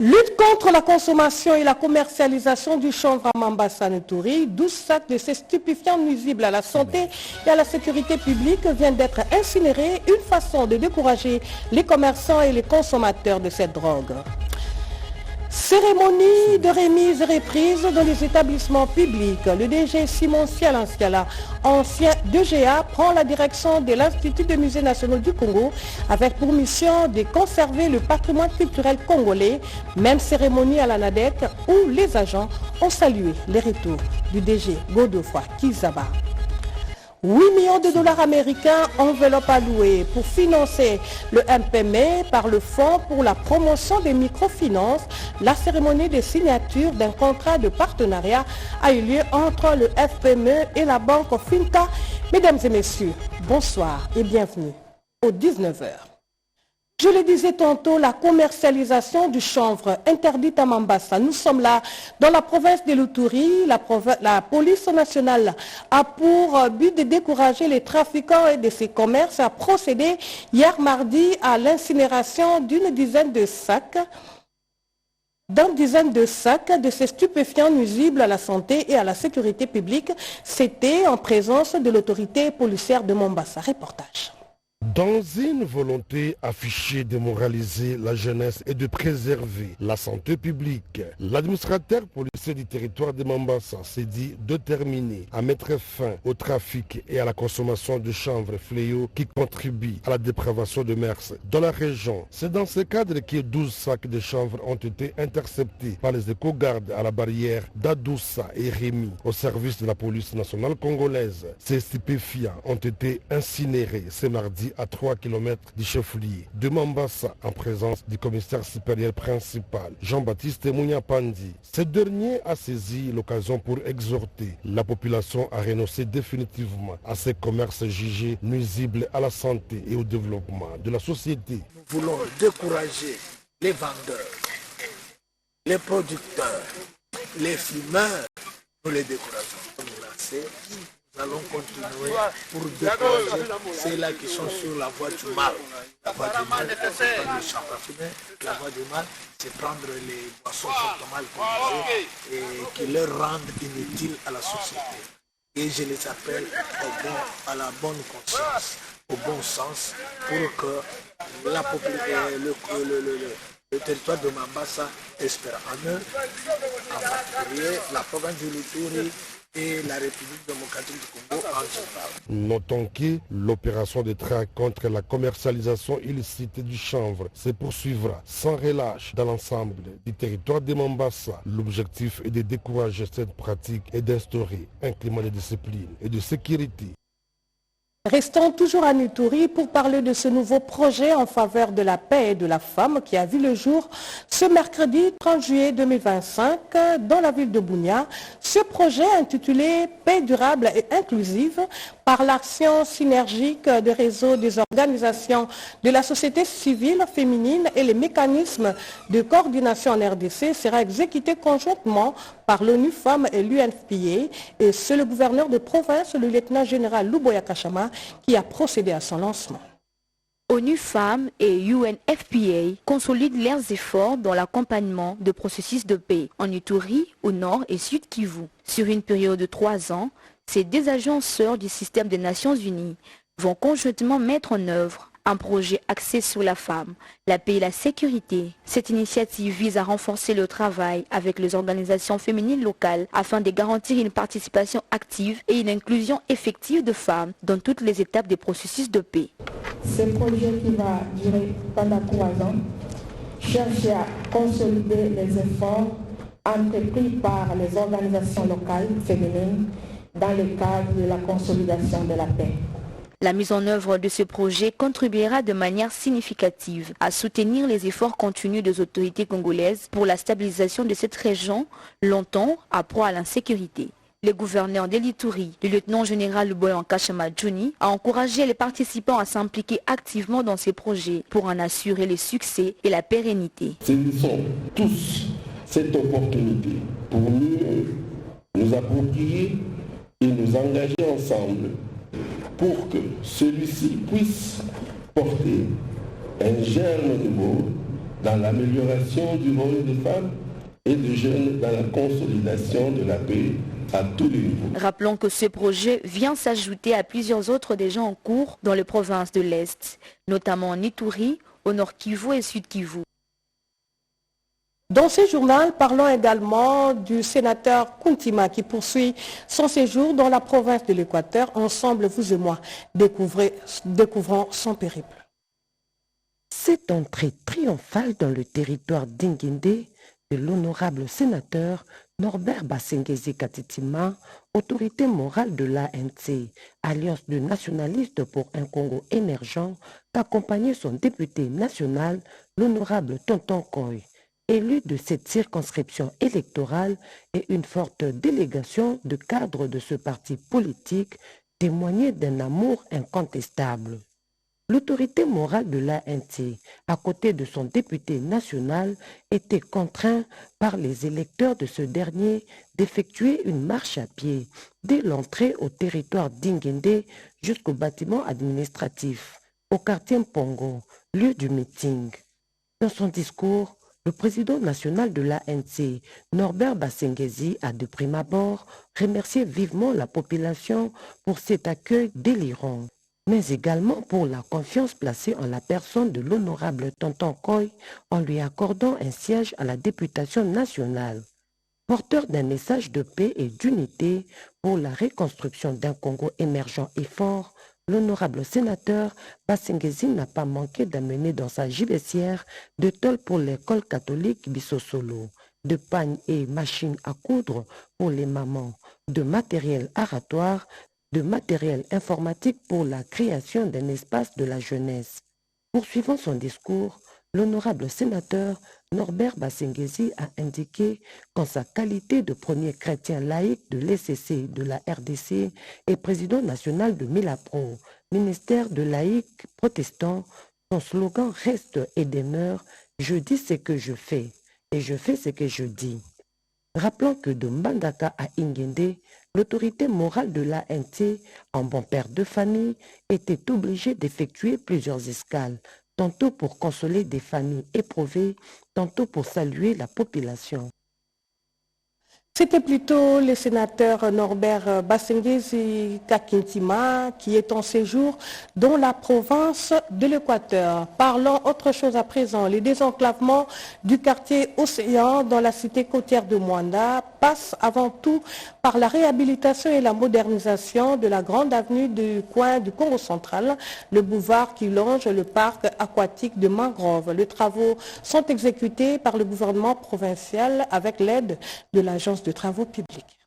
Lutte contre la consommation et la commercialisation du chanvre à Mambasa-Nuturi, 12 sacs de ces stupéfiants nuisibles à la santé et à la sécurité publique viennent d'être incinérés, une façon de décourager les commerçants et les consommateurs de cette drogue. Cérémonie de remise et reprise dans les établissements publics. Le DG Simon Siala, ancien DGA, prend la direction de l'Institut des musées nationaux du Congo avec pour mission de conserver le patrimoine culturel congolais. Même cérémonie à la NADEC où les agents ont salué les retours du DG Godefroy Kizaba. 8 millions de dollars américains, enveloppe allouée pour financer le MPME par le Fonds pour la promotion des microfinances. La cérémonie de signature d'un contrat de partenariat a eu lieu entre le FPME et la banque Finca. Mesdames et messieurs, bonsoir et bienvenue aux 19h. Je le disais tantôt, la commercialisation du chanvre interdite à Mambasa. Nous sommes là dans la province de l'Uturi. La police nationale a pour but de décourager les trafiquants et de ces commerces a procédé hier mardi à l'incinération d'une dizaine de sacs de ces stupéfiants nuisibles à la santé et à la sécurité publique. C'était en présence de l'autorité policière de Mambasa. Reportage. Dans une volonté affichée de moraliser la jeunesse et de préserver la santé publique, l'administrateur policier du territoire de Mambasa s'est dit déterminé à mettre fin au trafic et à la consommation de chanvre fléau qui contribuent à la dépravation de mœurs dans la région. C'est dans ce cadre que 12 sacs de chanvre ont été interceptés par les éco-gardes à la barrière d'Adoussa et Rémi au service de la police nationale congolaise. Ces stupéfiants ont été incinérés ce mardi à 3 km du chef-lieu de Mambasa en présence du commissaire supérieur principal Jean-Baptiste Mounia-Pandi. Ce dernier a saisi l'occasion pour exhorter la population à renoncer définitivement à ces commerces jugés nuisibles à la santé et au développement de la société. Nous voulons décourager les vendeurs, les producteurs, les fumeurs. Nous les décourageons. Nous allons continuer pour décourager ceux-là qui sont sur la voie du mal. La voie du mal, c'est prendre le champ parfumé. La voie du mal, c'est prendre les boissons fortement alcoolisées et qui leur rendent inutiles à la société. Et je les appelle à la bonne conscience, au bon sens, pour que la le territoire de Mambasa espère en eux, en particulier la province de l'Uturi et la République démocratique du Congo en général. Notons que l'opération de traque contre la commercialisation illicite du chanvre se poursuivra sans relâche dans l'ensemble du territoire de Mambasa. L'objectif est de décourager cette pratique et d'instaurer un climat de discipline et de sécurité. Restons toujours à Nuturi pour parler de ce nouveau projet en faveur de la paix et de la femme qui a vu le jour ce mercredi 30 juillet 2025 dans la ville de Bunia. Ce projet intitulé « Paix durable et inclusive » par l'action synergique des réseaux des organisations de la société civile féminine et les mécanismes de coordination en RDC sera exécuté conjointement par l'ONU Femmes et l'UNFPA. Et c'est le gouverneur de province, le lieutenant-général Luboya Kachama, qui a procédé à son lancement. ONU Femmes et UNFPA consolident leurs efforts dans l'accompagnement de processus de paix en Ituri, au nord et sud Kivu. Sur une période de 3 ans, ces deux agenceurs du système des Nations Unies vont conjointement mettre en œuvre un projet axé sur la femme, la paix et la sécurité. Cette initiative vise à renforcer le travail avec les organisations féminines locales afin de garantir une participation active et une inclusion effective de femmes dans toutes les étapes des processus de paix. Ce projet qui va durer pendant 3 ans cherche à consolider les efforts entrepris par les organisations locales féminines dans le cadre de la consolidation de la paix. La mise en œuvre de ce projet contribuera de manière significative à soutenir les efforts continus des autorités congolaises pour la stabilisation de cette région, longtemps à proie à l'insécurité. Le gouverneur de l'Ituri, le lieutenant-général Luboya Kachama Juni, a encouragé les participants à s'impliquer activement dans ces projets pour en assurer le succès et la pérennité. Saisissons tous cette opportunité pour mieux nous approprier et nous engager ensemble pour que celui-ci puisse porter un germe nouveau dans l'amélioration du rôle des femmes et des jeunes dans la consolidation de la paix à tous les niveaux. Rappelons que ce projet vient s'ajouter à plusieurs autres déjà en cours dans les provinces de l'Est, notamment en Ituri, au Nord Kivu et Sud Kivu. Dans ce journal, parlons également du sénateur Kuntima qui poursuit son séjour dans la province de l'Équateur. Ensemble, vous et moi, découvrons son périple. Cette entrée triomphale dans le territoire d'Inguindé de l'honorable sénateur Norbert Basengezi Katitima, autorité morale de l'ANC, Alliance de nationalistes pour un Congo émergent, qu'accompagnait son député national, l'honorable Tonton Koy. Élu de cette circonscription électorale et une forte délégation de cadres de ce parti politique témoignait d'un amour incontestable. L'autorité morale de l'ANC, à côté de son député national, était contraint par les électeurs de ce dernier d'effectuer une marche à pied dès l'entrée au territoire d'Inguindé jusqu'au bâtiment administratif, au quartier Mpongo, lieu du meeting. Dans son discours, le président national de l'ANC, Norbert Basengezi, a de prime abord remercié vivement la population pour cet accueil délirant, mais également pour la confiance placée en la personne de l'honorable Tonton Koy en lui accordant un siège à la députation nationale. Porteur d'un message de paix et d'unité pour la reconstruction d'un Congo émergent et fort, l'honorable sénateur Basengezi n'a pas manqué d'amener dans sa gibecière de tôle pour l'école catholique Bissosolo, de pagnes et machines à coudre pour les mamans, de matériel aratoire, de matériel informatique pour la création d'un espace de la jeunesse. Poursuivant son discours, l'honorable sénateur Norbert Basengezi a indiqué qu'en sa qualité de premier chrétien laïque de l'ECC de la RDC et président national de Milapro, ministère de laïcs protestants, son slogan reste et demeure « Je dis ce que je fais et je fais ce que je dis ». Rappelons que de Mbandaka à Inguindé, l'autorité morale de l'ANC, en bon père de famille, était obligée d'effectuer plusieurs escales, tantôt pour consoler des familles éprouvées, tantôt pour saluer la population. C'était plutôt le sénateur Norbert Basengezi Kakintima qui est en séjour dans la province de l'Équateur. Parlons autre chose à présent. Le désenclavement du quartier Océan dans la cité côtière de Mwanda passe avant tout par la réhabilitation et la modernisation de la grande avenue du coin du Congo central, le boulevard qui longe le parc aquatique de Mangrove. Les travaux sont exécutés par le gouvernement provincial avec l'aide de l'agence de travaux publics.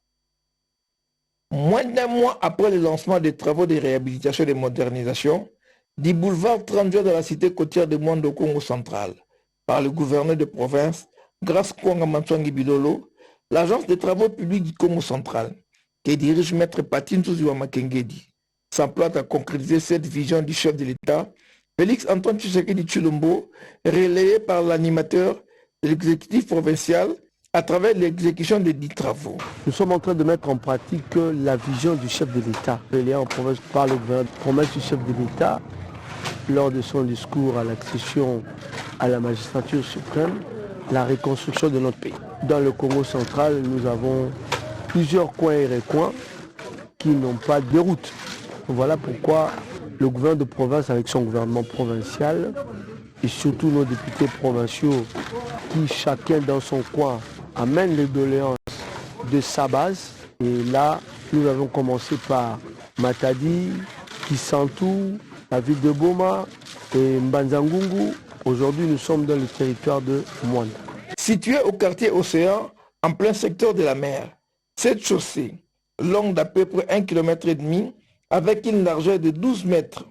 Moins d'un mois après le lancement des travaux de réhabilitation et de modernisation du boulevard 32 de la cité côtière de Mwanda au Congo central par le gouverneur de province, grâce Kwanga Manswangi Bilolo, l'agence des travaux publics du Congo central, qui dirige Maître Patine Souziwa Makengedi, s'emploie à concrétiser cette vision du chef de l'État, Félix Antoine Tshisekedi Tshilombo, relayée par l'animateur de l'exécutif provincial à travers l'exécution des 10 travaux. Nous sommes en train de mettre en pratique la vision du chef de l'État, relayée en province par le gouvernement, promesse du chef de l'État lors de son discours à l'accession à la magistrature suprême, la reconstruction de notre pays. Dans le Congo central, nous avons plusieurs coins et recoins qui n'ont pas de route. Voilà pourquoi le gouvernement de province, avec son gouvernement provincial, et surtout nos députés provinciaux, qui chacun dans son coin amène les doléances de sa base. Et là, nous avons commencé par Matadi, Kisantou, la ville de Boma et Mbanzangungu. Aujourd'hui, nous sommes dans le territoire de Mwanda. Située au quartier Océan, en plein secteur de la mer, cette chaussée, longue d'à peu près 1,5 km, avec une largeur de 12 mètres,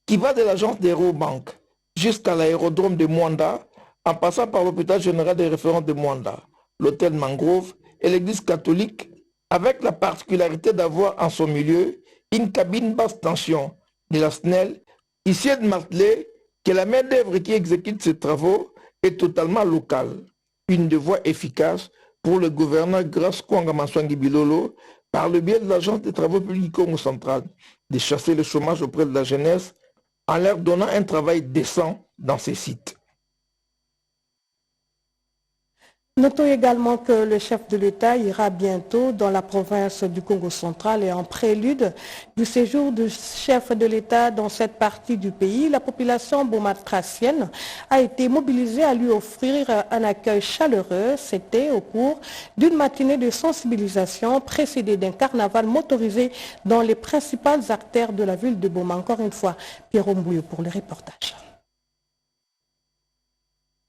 qui va de l'agence d'Aérobank jusqu'à l'aérodrome de Mwanda, en passant par l'hôpital général de référence de Mwanda, l'hôtel Mangrove et l'église catholique, avec la particularité d'avoir en son milieu une cabine basse tension de la SNEL, ici de marteler que la main-d'œuvre qui exécute ces travaux est totalement locale. Une des voies efficaces pour le gouverneur Grace Kwanga Manswangi Bilolo, par le biais de l'agence des travaux publics Congo central, de chasser le chômage auprès de la jeunesse en leur donnant un travail décent dans ces sites. Notons également que le chef de l'État ira bientôt dans la province du Congo central et en prélude du séjour du chef de l'État dans cette partie du pays, la population baumatracienne a été mobilisée à lui offrir un accueil chaleureux. C'était au cours d'une matinée de sensibilisation précédée d'un carnaval motorisé dans les principales artères de la ville de Boma. Encore une fois, Pierre Mbouyo pour le reportage.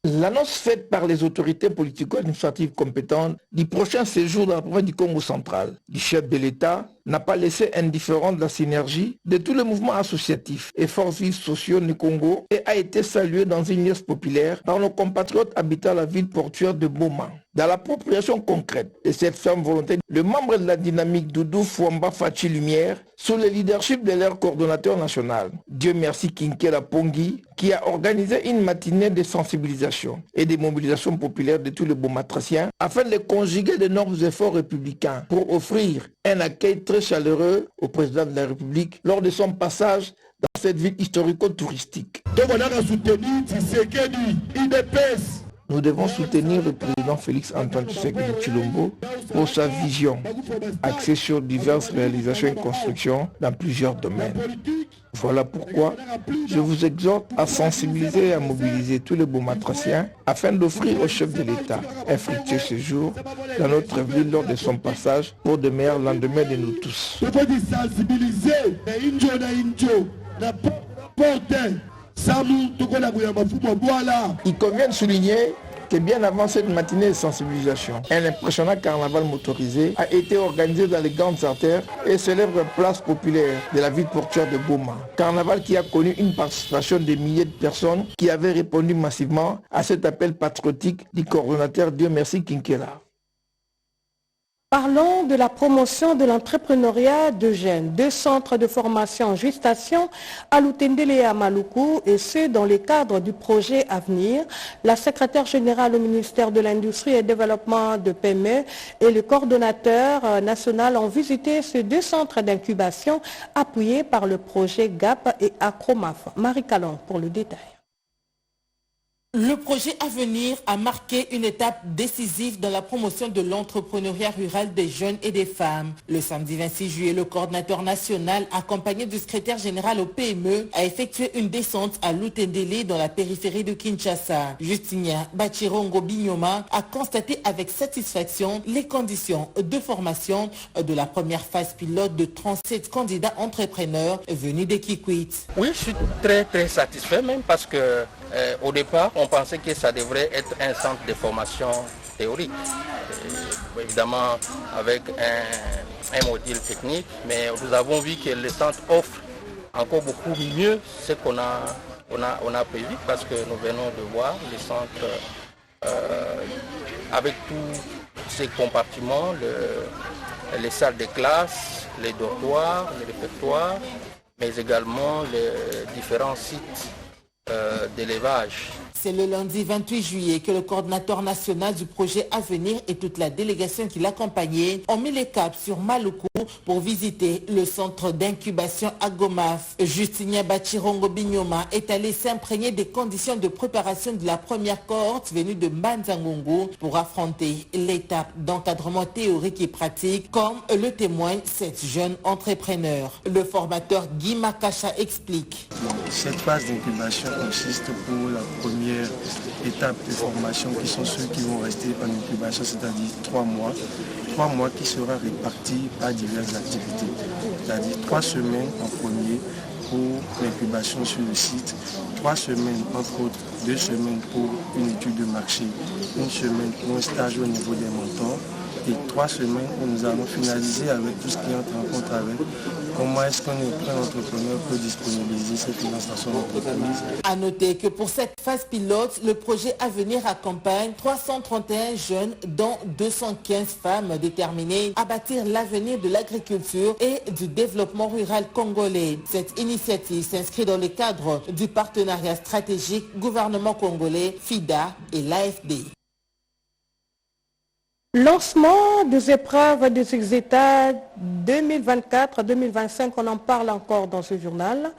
L'annonce faite par les autorités politico-administratives compétentes du prochain séjour dans la province du Congo central du chef de l'État n'a pas laissé indifférent de la synergie de tous les mouvements associatifs et forces vives sociaux du Congo et a été salué dans une liesse populaire par nos compatriotes habitant la ville portuaire de Boma. Dans l'appropriation concrète de cette ferme volonté, le membre de la dynamique Doudou Fouamba Fachi Lumière, sous le leadership de leur coordonnateur national, Dieu merci Kinkela Pongi, qui a organisé une matinée de sensibilisation et de mobilisation populaire de tous les baumatraciens afin de conjuguer d'énormes efforts républicains pour offrir un accueil très chaleureux au président de la République lors de son passage dans cette ville historico-touristique. Nous devons soutenir le président Félix Antoine Tshisekedi Tshilombo pour sa vision axée sur diverses réalisations et constructions dans plusieurs domaines. Voilà pourquoi je vous exhorte à sensibiliser et à mobiliser tous les baumatraciens afin d'offrir au chef de l'État un fructueux séjour dans notre ville lors de son passage pour de meilleurs lendemains de nous tous. Il convient de souligner que bien avant cette matinée de sensibilisation, un impressionnant carnaval motorisé a été organisé dans les grandes artères et célèbre place populaire de la ville portuaire de Boma. Carnaval qui a connu une participation de milliers de personnes qui avaient répondu massivement à cet appel patriotique du coordonnateur Dieu merci Kinkela. Parlons de la promotion de l'entrepreneuriat de jeunes. 2 centres de formation en gestation à Lutendele et à Maluku, et ce dans le cadre du projet Avenir. La secrétaire générale au ministère de l'Industrie et Développement de PME et le coordonnateur national ont visité ces 2 centres d'incubation appuyés par le projet GAP et Acromaf. Marie Calon pour le détail. Le projet Avenir a marqué une étape décisive dans la promotion de l'entrepreneuriat rural des jeunes et des femmes. Le samedi 26 juillet, le coordinateur national, accompagné du secrétaire général au PME, a effectué une descente à Lutendele dans la périphérie de Kinshasa. Justinia Bachirongo Bignoma a constaté avec satisfaction les conditions de formation de la première phase pilote de 37 candidats entrepreneurs venus de Kikwit. Oui, je suis très satisfait même parce que au départ, on pensait que ça devrait être un centre de formation théorique, évidemment avec un module technique, mais nous avons vu que le centre offre encore beaucoup mieux ce qu'on a prévu, parce que nous venons de voir le centre avec tous ces compartiments, les salles de classe, les dortoirs, les réfectoires, mais également les différents sites d'élevage. C'est le lundi 28 juillet que le coordinateur national du projet Avenir et toute la délégation qui l'accompagnait ont mis les caps sur Maluku pour visiter le centre d'incubation Agomaf. Justinia Bachirongo Bignoma est allé s'imprégner des conditions de préparation de la première cohorte venue de Manzangongo pour affronter l'étape d'encadrement théorique et pratique, comme le témoigne cette jeune entrepreneur. Le formateur Guy Makacha explique. Cette phase d'incubation consiste pour la première étape de formation qui sont ceux qui vont rester en incubation, c'est-à-dire 3 mois. 3 mois qui sera répartis par diverses activités, c'est-à-dire 3 semaines en premier pour l'incubation sur le site, 3 semaines entre autres, 2 semaines pour une étude de marché, 1 semaine pour un stage au niveau des mentors et 3 semaines où nous allons finaliser avec tout ce qui entre en compte avec comment est-ce qu'un entrepreneur peut disponibiliser ses finances dans son entreprise. A noter que pour cette phase pilote, le projet Avenir accompagne 331 jeunes, dont 215 femmes déterminées à bâtir l'avenir de l'agriculture et du développement rural congolais. Cette initiative s'inscrit dans le cadre du partenariat stratégique gouvernement congolais, FIDA et l'AFD. Lancement des épreuves des États 2024-2025, on en parle encore dans ce journal.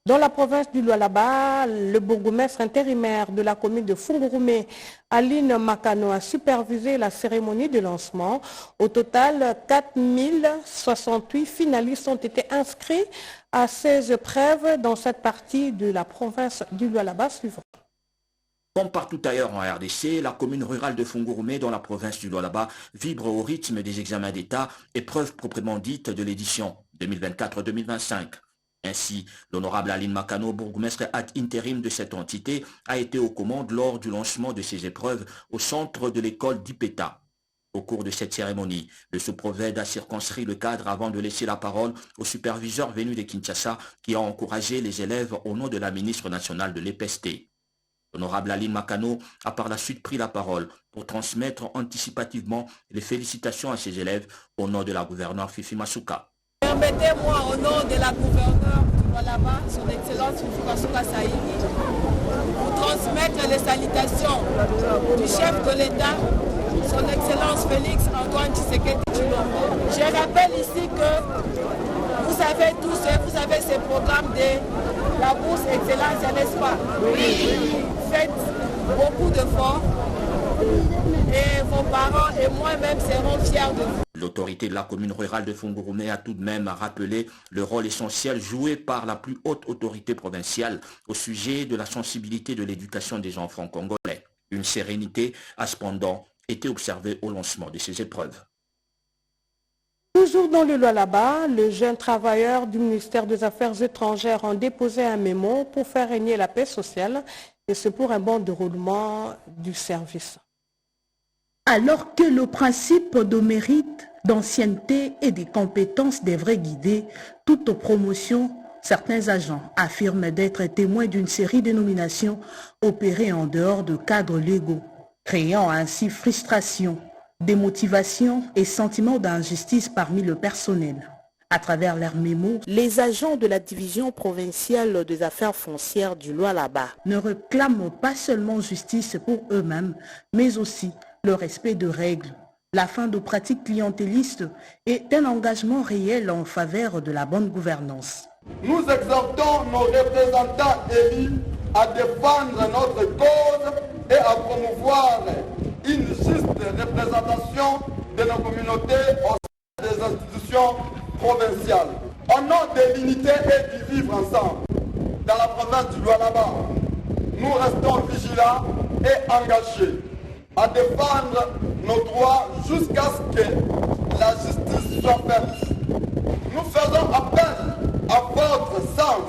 Dans la province du Lualaba, le bourgmestre intérimaire de la commune de Fungurume, Aline Makano, a supervisé la cérémonie de lancement. Au total, 4068 finalistes ont été inscrits à ces épreuves dans cette partie de la province du Lualaba suivante. Comme partout ailleurs en RDC, la commune rurale de Fungurume, dans la province du Lualaba, vibre au rythme des examens d'État, épreuve proprement dite de l'édition 2024-2025. Ainsi, l'honorable Aline Makano, bourgmestre ad intérim de cette entité, a été aux commandes lors du lancement de ces épreuves au centre de l'école d'Ipeta. Au cours de cette cérémonie, le sous-prophète a circonscrit le cadre avant de laisser la parole au superviseur venu de Kinshasa qui a encouragé les élèves au nom de la ministre nationale de l'EPST. L'honorable Aline Makano a par la suite pris la parole pour transmettre anticipativement les félicitations à ses élèves au nom de la gouverneure Fifi Masuka. Permettez-moi au nom de la gouverneure du Lualaba, son Excellence Fifi Masuka Saïni, pour transmettre les salutations du chef de l'État, son Excellence Félix Antoine Tshisekedi Tshilombo. Je rappelle ici que vous savez tous, vous avez ce programme de la bourse Excellence, n'est-ce pas? Oui. Faites beaucoup d'efforts et vos parents et moi-même serons fiers de vous. L'autorité de la commune rurale de Fungurume a tout de même rappelé le rôle essentiel joué par la plus haute autorité provinciale au sujet de la sensibilité de l'éducation des enfants congolais. Une sérénité a cependant été observée au lancement de ces épreuves. Toujours dans le Lualaba, les jeunes travailleurs du ministère des Affaires étrangères ont déposé un mémo pour faire régner la paix sociale et c'est pour un bon déroulement du service. Alors que le principe de mérite, d'ancienneté et des compétences devrait guider toute promotion, certains agents affirment d'être témoins d'une série de nominations opérées en dehors de cadres légaux, créant ainsi frustration, démotivation et sentiment d'injustice parmi le personnel. À travers leurs mémos, les agents de la division provinciale des affaires foncières du Lualaba ne réclament pas seulement justice pour eux-mêmes, mais aussi le respect de règles, la fin de pratiques clientélistes et un engagement réel en faveur de la bonne gouvernance. Nous exhortons nos représentants élus à défendre notre cause et à promouvoir une juste représentation de nos communautés au sein des institutions provinciales. Au nom de l'unité et du vivre ensemble, dans la province du Lualaba, nous restons vigilants et engagés à défendre nos droits jusqu'à ce que la justice soit faite. Nous faisons appel à votre sens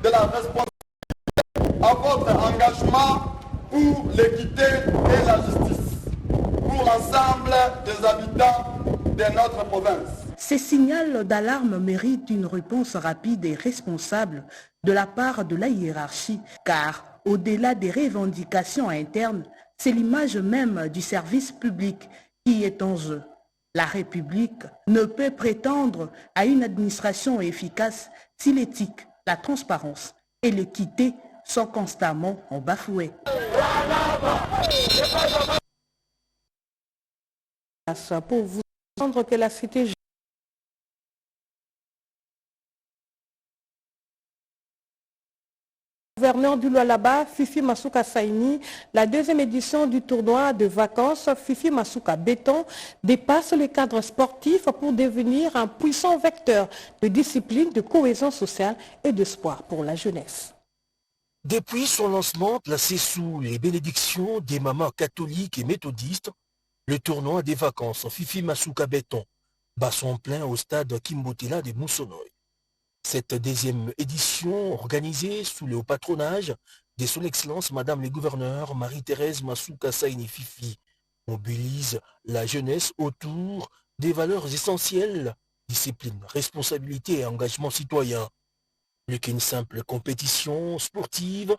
de la responsabilité, à votre engagement pour l'équité et la justice, pour l'ensemble des habitants de notre province. Ces signaux d'alarme méritent une réponse rapide et responsable de la part de la hiérarchie, car au-delà des revendications internes, c'est l'image même du service public qui est en jeu. La République ne peut prétendre à une administration efficace si l'éthique, la transparence et l'équité sont constamment bafoués. Pour vous entendre que la cité gouverneur du Lualaba, Fifi Masuka Saïni, la deuxième édition du tournoi de vacances Fifi Masuka Béton dépasse le cadre sportif pour devenir un puissant vecteur de discipline, de cohésion sociale et d'espoir pour la jeunesse. Depuis son lancement, placé sous les bénédictions des mamans catholiques et méthodistes, le tournoi des vacances Fifi Masuka Béton bat son plein au stade Kimbotela de Moussonoy. Cette deuxième édition, organisée sous le patronage de son Excellence Madame le Gouverneur Marie-Thérèse Masuka Saïni Fifi, mobilise la jeunesse autour des valeurs essentielles, discipline, responsabilité et engagement citoyen. Plus qu'une simple compétition sportive,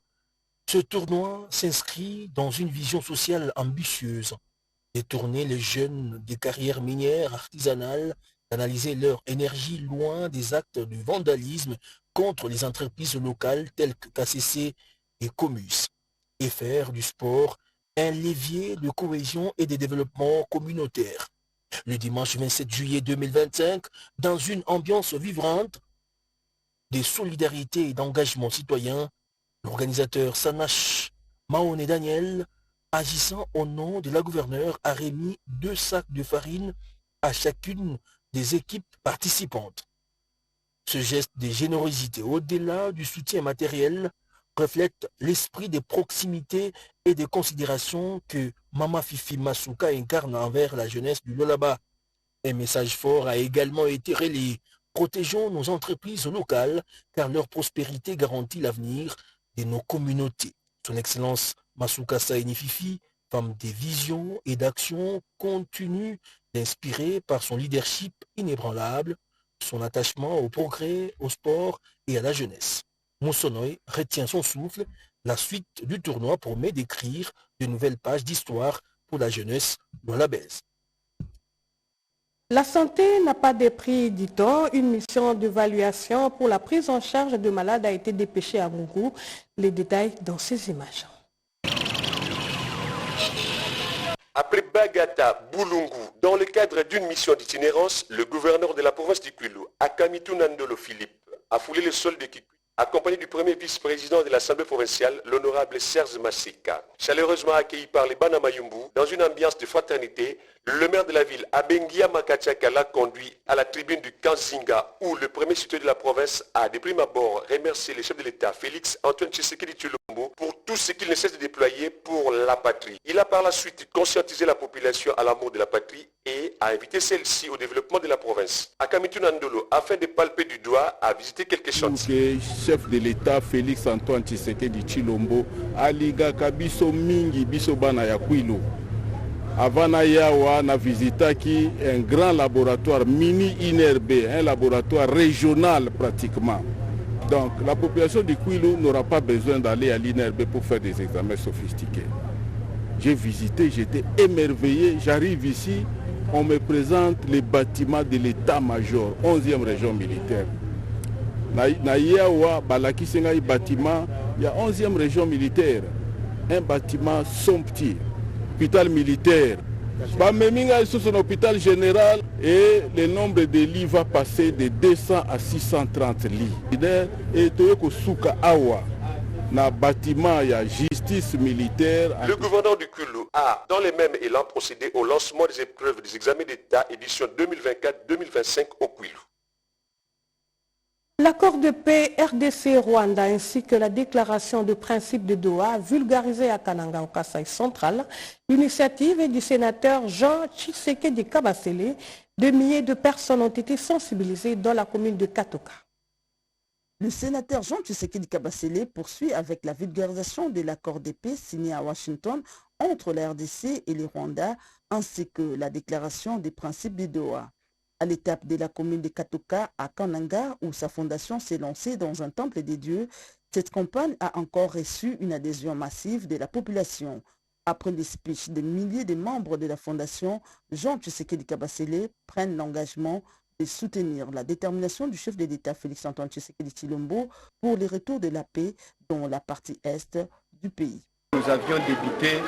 ce tournoi s'inscrit dans une vision sociale ambitieuse, détourner les jeunes des carrières minières artisanales, canaliser leur énergie loin des actes de vandalisme contre les entreprises locales telles que KCC et Comus, et faire du sport un levier de cohésion et de développement communautaire. Le dimanche 27 juillet 2025, dans une ambiance vibrante, de solidarité et d'engagement citoyen, l'organisateur Sanash Mahone Daniel, agissant au nom de la gouverneure, a remis 2 sacs de farine à chacune des équipes participantes. Ce geste de générosité, au-delà du soutien matériel, reflète l'esprit de proximité et de considération que Mama Fifi Masuka incarne envers la jeunesse du Lualaba. Un message fort a également été relayé. Protégeons nos entreprises locales car leur prospérité garantit l'avenir de nos communautés. Son Excellence Masuka Saini Fifi, femme de vision et d'action, continue d'inspirer par son leadership inébranlable, son attachement au progrès, au sport et à la jeunesse. Moussonoy retient son souffle. La suite du tournoi promet d'écrire de nouvelles pages d'histoire pour la jeunesse lualabaise. La santé n'a pas de prix, dit-on. Une mission d'évaluation pour la prise en charge de malades a été dépêchée à Mungu. Les détails dans ces images. Après Bagata, Boulungu, dans le cadre d'une mission d'itinérance, le gouverneur de la province du Kwilu, Akamitu Nandolo Philippe, a foulé le sol de Kikwi, accompagné du premier vice-président de l'Assemblée provinciale, l'honorable Serge Massika. Chaleureusement accueilli par les Banamayumbu, dans une ambiance de fraternité, le maire de la ville, Abengia Makachaka, l'a conduit à la tribune du Kanzinga, où le premier citoyen de la province a, de prime abord, remercié le chef de l'État, Félix Antoine Tshisekedi Tshilombo, pour tout ce qu'il ne cesse de déployer pour la patrie. Il a par la suite conscientisé la population à l'amour de la patrie et a invité celle-ci au développement de la province. À Kamitu Nandolo, afin de palper du doigt, a visité quelques chantiers. Chef de l'État, Félix Antoine Tshisekedi Tshilombo, aliga kabiso mingi biso bana ya Kwilu. Avana yawa na visitaki un grand laboratoire mini INRB, un laboratoire régional pratiquement. Donc la population du Kwilu n'aura pas besoin d'aller à l'INRB pour faire des examens sophistiqués. J'ai visité, j'étais émerveillé, j'arrive ici, on me présente les bâtiments de l'état-major, 11e région militaire. Na yawa balaki sengai bâtiment, il y a 11e région militaire, un bâtiment somptueux. Hôpital militaire. Bameminga est un hôpital général et le nombre de lits va passer de 200 à 630 lits. Et Toyoko Souka Awa, na bâtiment, il y a justice militaire. Le gouverneur du Kwilu a, dans les mêmes élans, procédé au lancement des épreuves des examens d'État édition 2024-2025 au Kwilu. L'accord de paix RDC-Rwanda ainsi que la déclaration de principe de Doha vulgarisée à Kananga au Kasaï central, l'initiative est du sénateur Jean Tshisekedi Kabasele. De milliers de personnes ont été sensibilisées dans la commune de Katoka. Le sénateur Jean Tshisekedi Kabasele poursuit avec la vulgarisation de l'accord de paix signé à Washington entre la RDC et le Rwanda ainsi que la déclaration des principes de Doha. À l'étape de la commune de Katoka à Kananga, où sa fondation s'est lancée dans un temple des dieux, cette campagne a encore reçu une adhésion massive de la population. Après les speeches de milliers de membres de la fondation, Jean Tshisekedi Kabasele prennent l'engagement de soutenir la détermination du chef de l'État Félix Antoine Tshisekedi Tshilombo pour le retour de la paix dans la partie est du pays. Nous avions débuté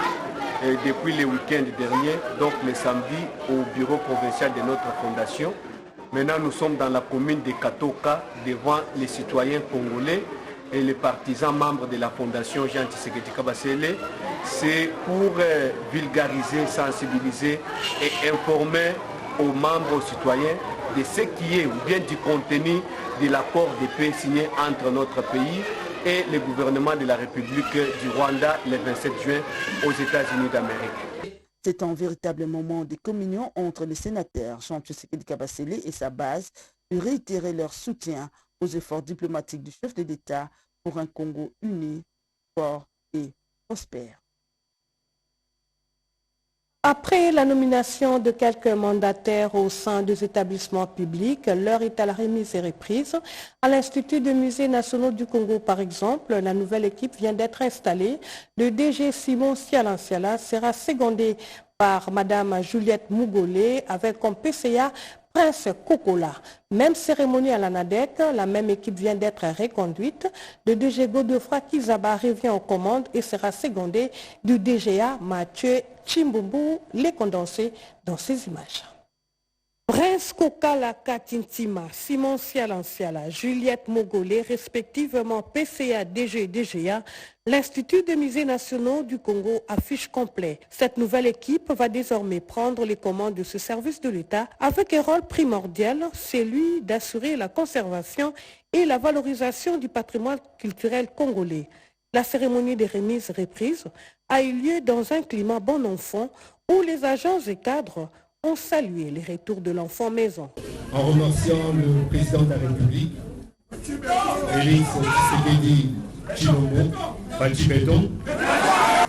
depuis le week-end dernier, donc le samedi, au bureau provincial de notre fondation. Maintenant, nous sommes dans la commune de Katoka, devant les citoyens congolais et les partisans membres de la fondation Jean Tshisekedi Kabasele. C'est pour vulgariser, sensibiliser et informer aux membres, aux citoyens de ce qui est ou bien du contenu de l'accord de paix signé entre notre pays et le gouvernement de la République du Rwanda le 27 juin aux États-Unis d'Amérique. C'est un véritable moment de communion entre les sénateurs Jean Tshisekedi Kabasele et sa base pour réitérer leur soutien aux efforts diplomatiques du chef de l'État pour un Congo uni, fort et prospère. Après la nomination de quelques mandataires au sein des établissements publics, l'heure est à la remise et reprise. À l'Institut des musées nationaux du Congo, par exemple, la nouvelle équipe vient d'être installée. Le DG Simon Sialansiala sera secondé par Mme Juliette Mougolé avec comme PCA Prince Kokola. Même cérémonie à la NADEC, la même équipe vient d'être reconduite. Le DG Godefroy Kizaba revient aux commandes et sera secondé du DGA Mathieu Chimbumbu, les condensés dans ces images. Prince Kokala Katintima, Simon Sialanciala, Juliette Mogolé, respectivement PCA, DG et DGA, l'Institut des musées nationaux du Congo affiche complet. Cette nouvelle équipe va désormais prendre les commandes de ce service de l'État avec un rôle primordial, celui d'assurer la conservation et la valorisation du patrimoine culturel congolais. La cérémonie des remises-reprises a eu lieu dans un climat bon enfant où les agents et cadres ont salué les retours de l'enfant maison. En remerciant le président de la République, Félix Tshisekedi Tshilombo, Batibeton,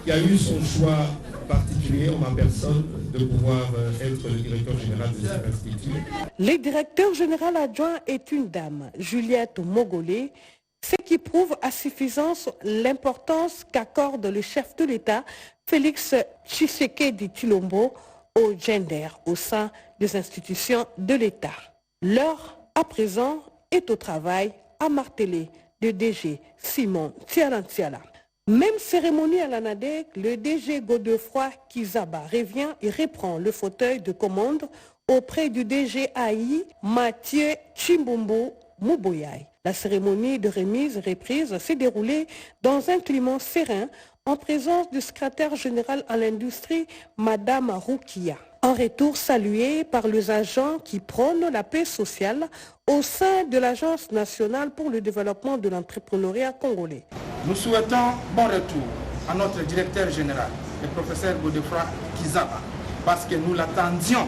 qui a eu son choix particulier en ma personne de pouvoir être le directeur général de cet institut. Le directeur général adjoint est une dame, Juliette Mogolé, ce qui prouve à suffisance l'importance qu'accorde le chef de l'État, Félix Tshisekedi Tshilombo, au gender au sein des institutions de l'État. L'heure, à présent, est au travail, a martelé le DG Simon Sialanciala. Même cérémonie à l'ANADEC, le DG Godefroy Kizaba revient et reprend le fauteuil de commande auprès du DG AI Mathieu Chimbumbu Muboyai. La cérémonie de remise-reprise s'est déroulée dans un climat serein en présence du secrétaire général à l'industrie, Madame Roukia. En retour salué par les agents qui prônent la paix sociale au sein de l'Agence nationale pour le développement de l'entrepreneuriat congolais. Nous souhaitons bon retour à notre directeur général, le professeur Godefroy Kizaba, parce que nous l'attendions.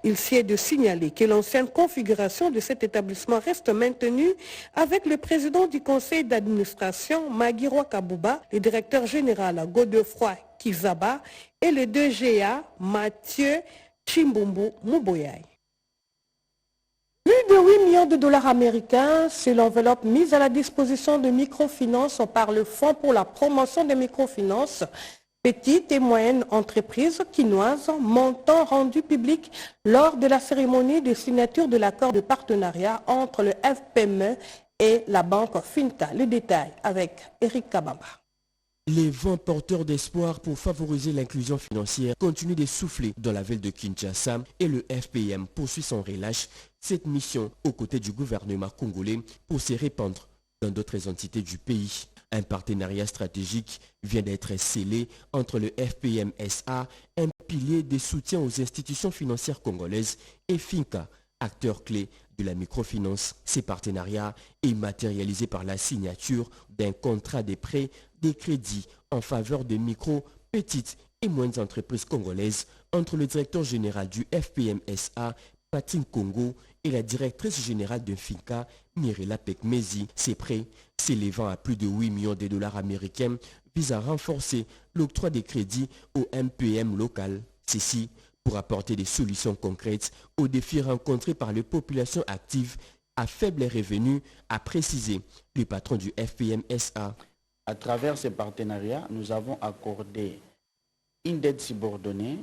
Il s'y est de signaler que l'ancienne configuration de cet établissement reste maintenue avec le président du conseil d'administration, Magiro Kabouba, le directeur général Godefroy Kizaba et le DGA, Mathieu Chimbumbu Muboyai. Plus de 8 millions de dollars américains, c'est l'enveloppe mise à la disposition de microfinance par le Fonds pour la promotion des microfinances. Petites et moyennes entreprises quinoises, montant rendu public lors de la cérémonie de signature de l'accord de partenariat entre le FPME et la banque Finta. Le détail avec Eric Kabamba. Les vents porteurs d'espoir pour favoriser l'inclusion financière continuent de souffler dans la ville de Kinshasa et le FPM poursuit sans relâche cette mission aux côtés du gouvernement congolais pour se répandre dans d'autres entités du pays. Un partenariat stratégique vient d'être scellé entre le FPM-SA, un pilier de soutien aux institutions financières congolaises, et Finca, acteur clé de la microfinance. Ces partenariats est matérialisé par la signature d'un contrat de prêt, des crédits en faveur des micro, petites et moyennes entreprises congolaises entre le directeur général du FPM-SA, Patine Congo, et la directrice générale de Finca, Mirela Pekmezi. Ces prêts, s'élevant à plus de 8 millions de dollars américains, visent à renforcer l'octroi des crédits au MPM local. Ceci pour apporter des solutions concrètes aux défis rencontrés par les populations actives à faible revenu, a précisé le patron du FPM-SA. À travers ces partenariats, nous avons accordé une dette subordonnée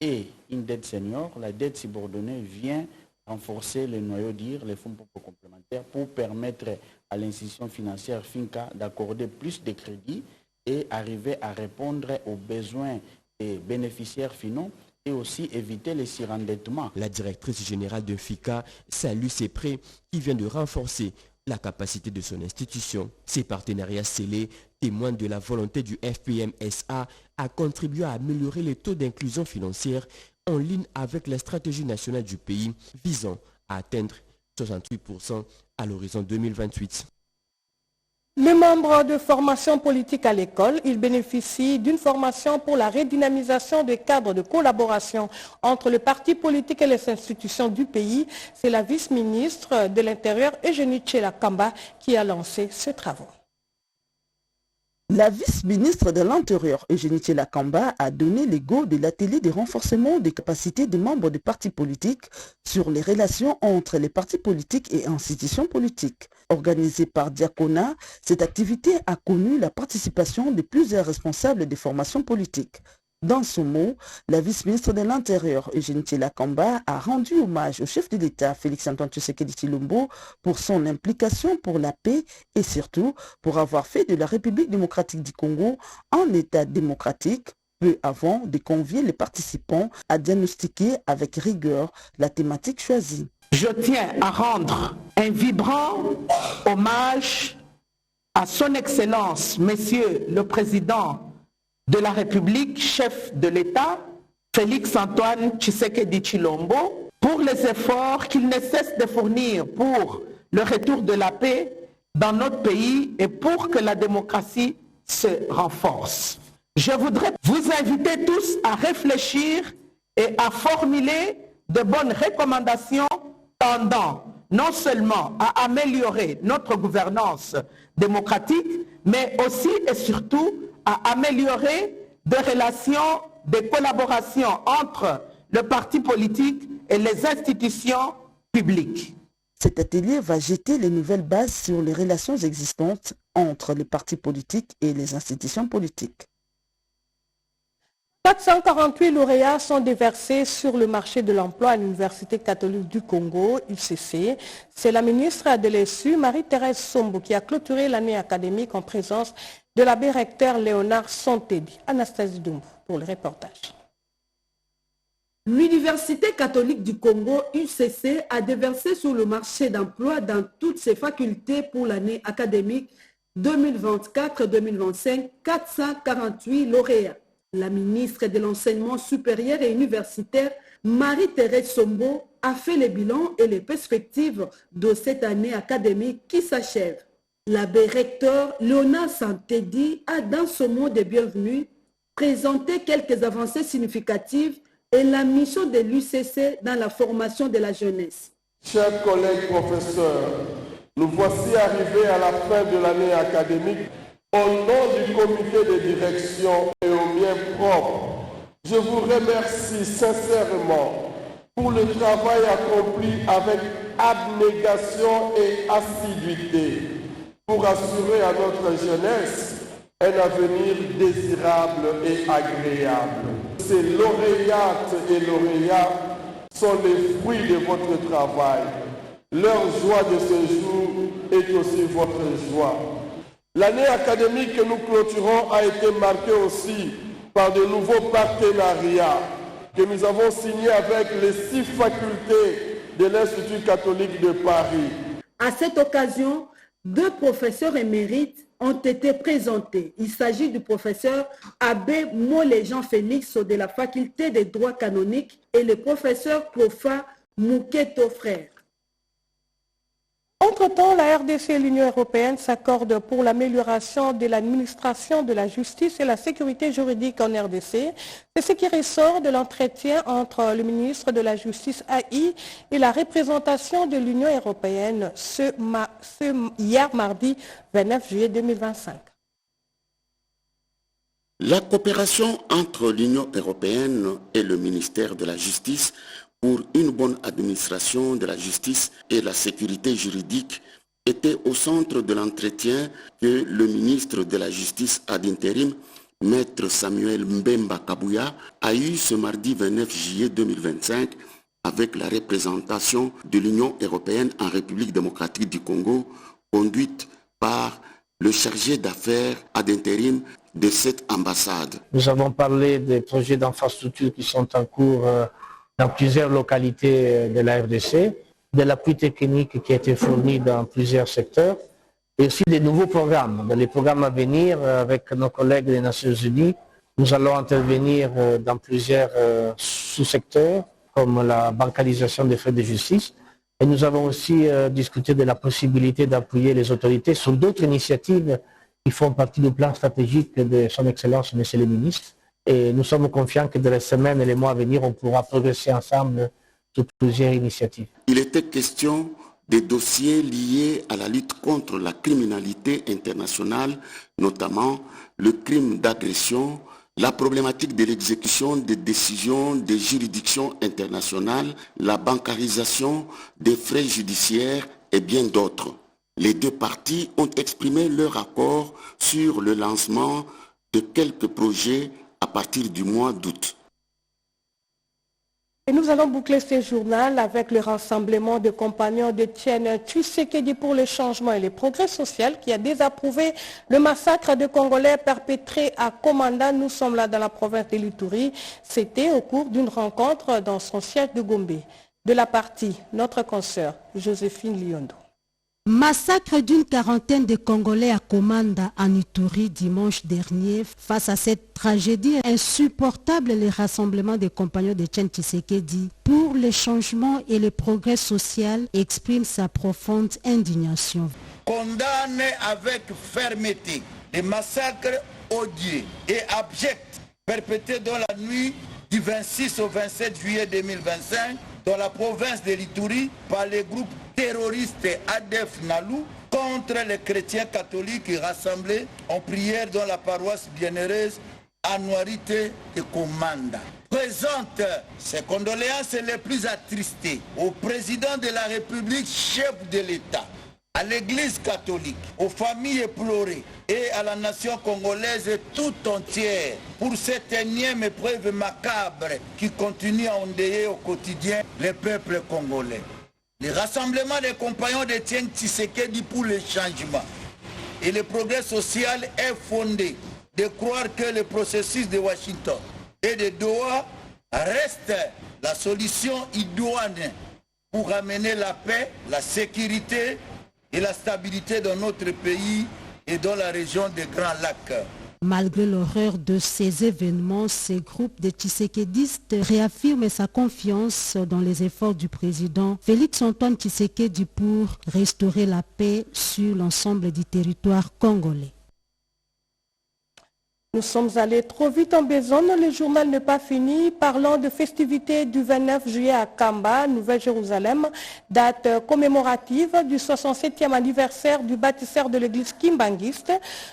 et une dette senior. La dette subordonnée vient renforcer le noyau dur, les fonds propres complémentaires, pour permettre à l'institution financière Finca d'accorder plus de crédits et arriver à répondre aux besoins des bénéficiaires finaux et aussi éviter les surendettements. La directrice générale de Finca salue ces prêts qui viennent de renforcer la capacité de son institution. Ces partenariats scellés témoignent de la volonté du FPM-SA à contribuer à améliorer les taux d'inclusion financière en ligne avec la stratégie nationale du pays visant à atteindre 68% à l'horizon 2028. Les membres de formation politique à l'école, ils bénéficient d'une formation pour la redynamisation des cadres de collaboration entre les partis politiques et les institutions du pays. C'est la vice-ministre de l'Intérieur, Eugénie Tshela-Kamba, qui a lancé ces travaux. La vice-ministre de l'Intérieur, Eugénie Tshela-Kamba, a donné le go de l'atelier de renforcement des capacités des membres des partis politiques sur les relations entre les partis politiques et institutions politiques. Organisée par Diakona, cette activité a connu la participation de plusieurs responsables des formations politiques. Dans ce mot, la vice-ministre de l'Intérieur, Eugénie Tshela-Kamba, a rendu hommage au chef de l'État, Félix-Antoine Tshisekedi Tshilombo, pour son implication pour la paix et surtout pour avoir fait de la République démocratique du Congo un État démocratique peu avant de convier les participants à diagnostiquer avec rigueur la thématique choisie. Je tiens à rendre un vibrant hommage à son Excellence, Monsieur le Président de la République, chef de l'État, Félix-Antoine Tshisekedi Tshilombo, pour les efforts qu'il ne cesse de fournir pour le retour de la paix dans notre pays et pour que la démocratie se renforce. Je voudrais vous inviter tous à réfléchir et à formuler de bonnes recommandations tendant non seulement à améliorer notre gouvernance démocratique, mais aussi et surtout à améliorer des relations de collaboration entre le parti politique et les institutions publiques. Cet atelier va jeter les nouvelles bases sur les relations existantes entre les partis politiques et les institutions politiques. 448 lauréats sont déversés sur le marché de l'emploi à l'Université catholique du Congo, UCC. C'est la ministre de l'ESU, Marie-Thérèse Sombo, qui a clôturé l'année académique en présence de l'abbé recteur Léonard Sontedi. Anastasie Doumbou pour le reportage. L'Université catholique du Congo, UCC, a déversé sur le marché d'emploi dans toutes ses facultés pour l'année académique 2024-2025 448 lauréats. La ministre de l'Enseignement supérieur et universitaire, Marie-Thérèse Sombo, a fait le bilan et les perspectives de cette année académique qui s'achève. L'abbé recteur Léonard Sontedi a, dans son mot de bienvenue, présenté quelques avancées significatives et la mission de l'UCC dans la formation de la jeunesse. Chers collègues professeurs, nous voici arrivés à la fin de l'année académique. Au nom du comité de direction et au mien propre, je vous remercie sincèrement pour le travail accompli avec abnégation et assiduité pour assurer à notre jeunesse un avenir désirable et agréable. Ces lauréates et lauréats sont les fruits de votre travail. Leur joie de ce jour est aussi votre joie. L'année académique que nous clôturons a été marquée aussi par de nouveaux partenariats que nous avons signés avec les 6 facultés de l'Institut catholique de Paris. À cette occasion, 2 professeurs émérites ont été présentés. Il s'agit du professeur Abbé Molé Jean-Félix de la faculté des droits canoniques et le professeur Profa Mouketo Frère. Entre-temps, la RDC et l'Union européenne s'accordent pour l'amélioration de l'administration de la justice et la sécurité juridique en RDC. C'est ce qui ressort de l'entretien entre le ministre de la Justice AI et la représentation de l'Union européenne hier mardi 29 juillet 2025. La coopération entre l'Union européenne et le ministère de la Justice pour une bonne administration de la justice et la sécurité juridique était au centre de l'entretien que le ministre de la Justice ad intérim, Maître Samuel Mbemba Kabouya, a eu ce mardi 29 juillet 2025 avec la représentation de l'Union européenne en République démocratique du Congo, conduite par le chargé d'affaires ad intérim de cette ambassade. Nous avons parlé des projets d'infrastructure qui sont en cours dans plusieurs localités de la RDC, de l'appui technique qui a été fourni dans plusieurs secteurs, et aussi des nouveaux programmes. Dans les programmes à venir, avec nos collègues des Nations Unies, nous allons intervenir dans plusieurs sous-secteurs, comme la bancarisation des frais de justice. Et nous avons aussi discuté de la possibilité d'appuyer les autorités sur d'autres initiatives qui font partie du plan stratégique de Son Excellence, Monsieur le Ministre. Et nous sommes confiants que dans les semaines et les mois à venir, on pourra progresser ensemble sur plusieurs initiatives. Il était question des dossiers liés à la lutte contre la criminalité internationale, notamment le crime d'agression, la problématique de l'exécution des décisions des juridictions internationales, la bancarisation des frais judiciaires et bien d'autres. Les 2 parties ont exprimé leur accord sur le lancement de quelques projets à partir du mois d'août. Et nous allons boucler ce journal avec le rassemblement de compagnons d'Étienne Tshisekedi pour le changement et le progrès social qui a désapprouvé le massacre de Congolais perpétré à Komanda. Nous sommes là dans la province de l'Ituri. C'était au cours d'une rencontre dans son siège de Gombe. De la partie, notre consoeur Joséphine Liondo. Massacre d'une quarantaine de Congolais à Komanda en Ituri dimanche dernier. Face à cette tragédie insupportable, le rassemblement des compagnons d'Étienne Tshisekedi pour le changement et le progrès social exprime sa profonde indignation. Condamne avec fermeté les massacres odieux et abjects perpétrés dans la nuit du 26 au 27 juillet 2025 dans la province de l'Ituri par les groupes terroristes ADF Nalou contre les chrétiens catholiques rassemblés en prière dans la paroisse bienheureuse Anuarité de Komanda. Présente ses condoléances les plus attristées au président de la République, chef de l'État, à l'Église catholique, aux familles éplorées et à la nation congolaise tout entière pour cette énième épreuve macabre qui continue à endeuiller au quotidien les peuples congolais. Le rassemblement des compagnons d'Étienne Tshisekedi pour le changement et le progrès social est fondé de croire que le processus de Washington et de Doha reste la solution idoine pour amener la paix, la sécurité et la stabilité dans notre pays et dans la région des Grands Lacs. Malgré l'horreur de ces événements, ce groupe de tshisekédistes réaffirme sa confiance dans les efforts du président Félix-Antoine Tshisekedi pour restaurer la paix sur l'ensemble du territoire congolais. Nous sommes allés trop vite en besogne, le journal n'est pas fini. Parlons de festivités du 29 juillet à Kamba, Nouvelle-Jérusalem, date commémorative du 67e anniversaire du bâtisseur de l'église kimbangiste.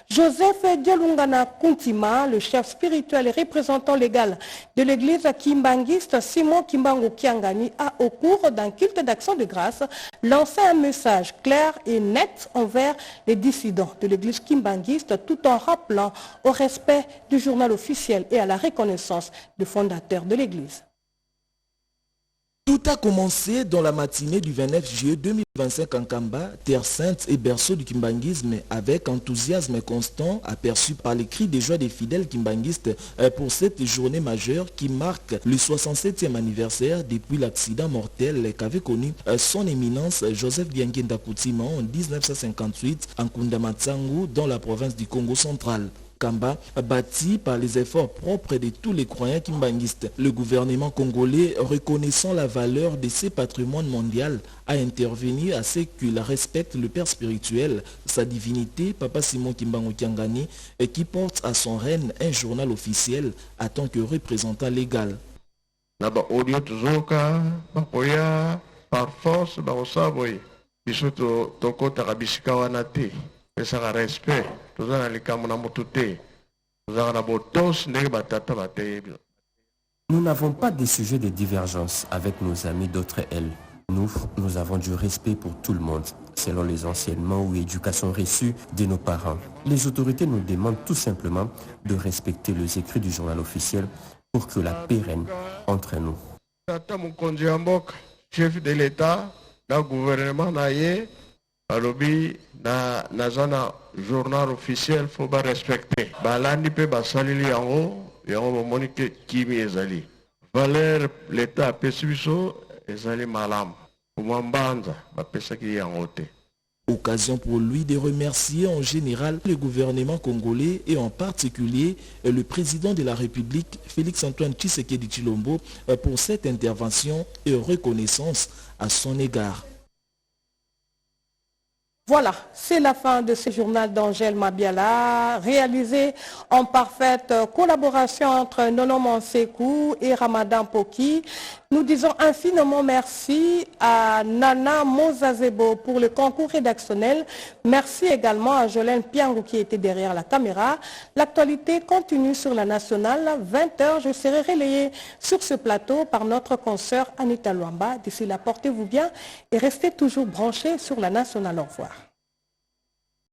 Joseph Diolungana Kuntima, le chef spirituel et représentant légal de l'église kimbangiste Simon Kimbangu Kiangani, a au cours d'un culte d'action de grâce lancé un message clair et net envers les dissidents de l'église kimbangiste tout en rappelant au respect du journal officiel et à la reconnaissance du fondateur de l'église. Tout a commencé dans la matinée du 29 juillet 2025 en Kamba, terre sainte et berceau du kimbanguisme, avec enthousiasme constant aperçu par les cris de joie des fidèles kimbanguistes pour cette journée majeure qui marque le 67e anniversaire depuis l'accident mortel qu'avait connu son éminence Joseph Diangenda Kuntima en 1958 en Kundamatsangu dans la province du Congo central. Kamba, bâti par les efforts propres de tous les croyants kimbanguistes. Le gouvernement congolais, reconnaissant la valeur de ces patrimoines mondiaux, a intervenu à ce qu'il respecte le père spirituel, sa divinité, Papa Simon Kimbangu Kiangani, qui porte à son règne un journal officiel en tant que représentant légal. Par force, respect, nous n'avons pas de sujet de divergence avec nos amis d'autres ailes. Nous avons du respect pour tout le monde, selon les enseignements ou éducations reçues de nos parents. Les autorités nous demandent tout simplement de respecter les écrits du journal officiel pour que la paix règne entre nous. Chef de l'État, le gouvernement alobi na nazana journal officiel faut ba respecter balandi pe basalili yango bomoni ke kimi ezali valeur l'État apesi biso ezali malamu omwambanza bapesaki yango te. Occasion pour lui de remercier en général le gouvernement congolais et en particulier le président de la République Félix-Antoine Tshisekedi Tshilombo pour cette intervention et reconnaissance à son égard. Voilà, c'est la fin de ce journal d'Angèle Mabiala, réalisé en parfaite collaboration entre Nono Mansekou et Ramadan Poki. Nous disons infiniment merci à Nana Mozazebo pour le concours rédactionnel. Merci également à Jolène Piangou qui était derrière la caméra. L'actualité continue sur la nationale. 20h, je serai relayée sur ce plateau par notre consoeur Anita Luamba. D'ici là, portez-vous bien et restez toujours branchés sur la nationale. Au revoir.